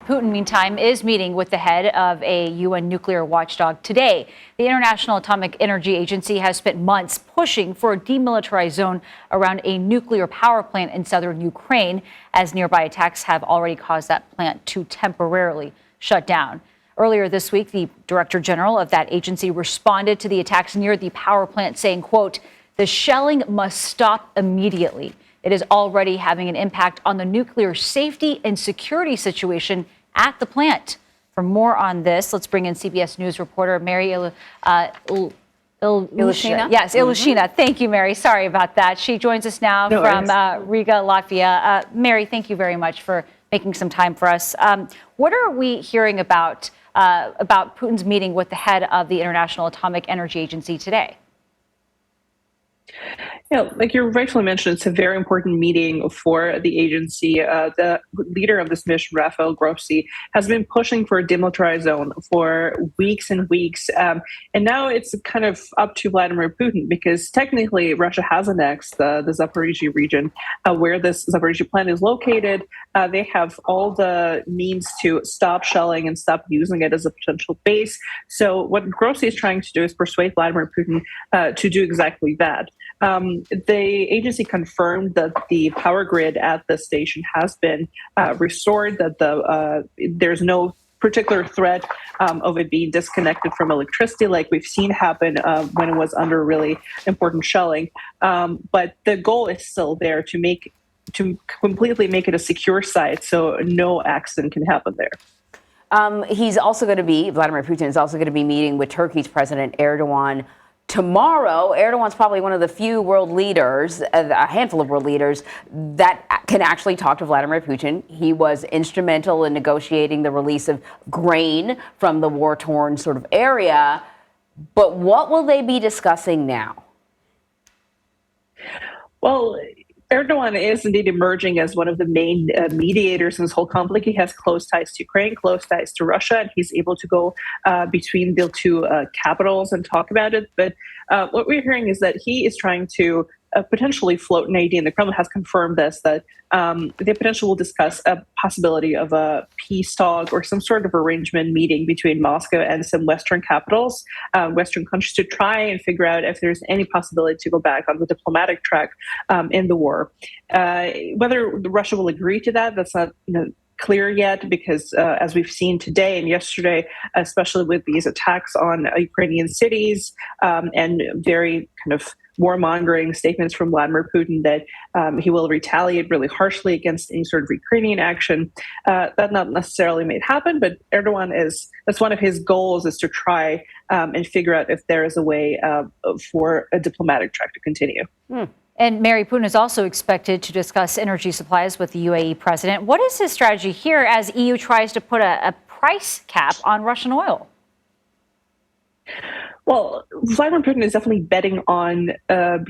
Putin, meantime, is meeting with the head of a UN nuclear watchdog today. The International Atomic Energy Agency has spent months pushing for a demilitarized zone around a nuclear power plant in southern Ukraine, as nearby attacks have already caused that plant to temporarily shut down. Earlier this week, the director general of that agency responded to the attacks near the power plant, saying, quote, "The shelling must stop immediately. It is already having an impact on the nuclear safety and security situation at the plant." For more on this, let's bring in CBS News reporter Mary Ilyushina. Yes, Ilyushina. Thank you, Mary. Sorry about that. She joins us now from Riga, Latvia. Mary, thank you very much for making some time for us. What are we hearing about Putin's meeting with the head of the International Atomic Energy Agency today? Yeah, like you rightfully mentioned, it's a very important meeting for the agency. The leader of this mission, Rafael Grossi, has been pushing for a demilitarized zone for weeks and weeks. And now it's kind of up to Vladimir Putin, because technically Russia has annexed the Zaporizhzhia region where this Zaporizhzhia plant is located. They have all the means to stop shelling and stop using it as a potential base. So what Grossi is trying to do is persuade Vladimir Putin to do exactly that. The agency confirmed that the power grid at the station has been restored, that there's no particular threat of it being disconnected from electricity like we've seen happen when it was under really important shelling. But the goal is still there to completely make it a secure site so no accident can happen there. Vladimir Putin is also going to be meeting with Turkey's President Erdogan tomorrow. Erdogan's probably one of the few world leaders, a handful of world leaders, that can actually talk to Vladimir Putin. He was instrumental in negotiating the release of grain from the war-torn sort of area. But what will they be discussing now? Well, Erdogan is indeed emerging as one of the main mediators in this whole conflict. He has close ties to Ukraine, close ties to Russia, and he's able to go between the two capitals and talk about it. But what we're hearing is that he is trying to potentially float an idea, and the Kremlin has confirmed this, that they potentially will discuss a possibility of a peace talk or some sort of arrangement meeting between Moscow and some Western capitals, Western countries, to try and figure out if there's any possibility to go back on the diplomatic track in the war. Whether Russia will agree to that, that's not clear yet, because as we've seen today and yesterday, especially with these attacks on Ukrainian cities and very kind of warmongering statements from Vladimir Putin that he will retaliate really harshly against any sort of Ukrainian action, that not necessarily may happen. But that's one of his goals, is to try and figure out if there is a way for a diplomatic track to continue. And Mary, Putin is also expected to discuss energy supplies with the UAE president. What is his strategy here as EU tries to put a price cap on Russian oil? Well, Vladimir Putin is definitely betting on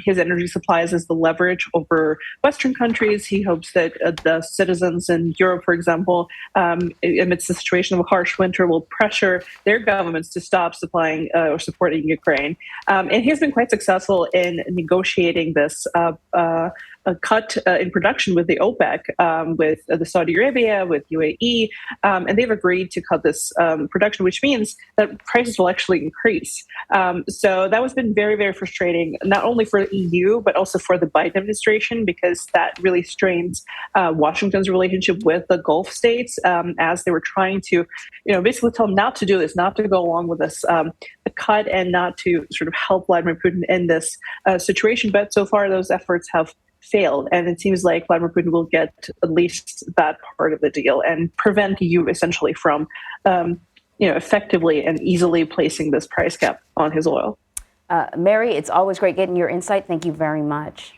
his energy supplies as the leverage over Western countries. He hopes that the citizens in Europe, for example, amidst the situation of a harsh winter, will pressure their governments to stop supplying or supporting Ukraine. And he's been quite successful in negotiating this a cut in production with the OPEC, with the Saudi Arabia, with UAE, and they've agreed to cut this production, which means that prices will actually increase. So that has been very, very frustrating, not only for the EU, but also for the Biden administration, because that really strains Washington's relationship with the Gulf states, as they were trying to, basically tell them not to do this, not to go along with this cut, and not to sort of help Vladimir Putin in this situation. But so far, those efforts have failed, and it seems like Vladimir Putin will get at least that part of the deal and prevent the EU essentially from, effectively and easily placing this price cap on his oil. Mary, it's always great getting your insight. Thank you very much.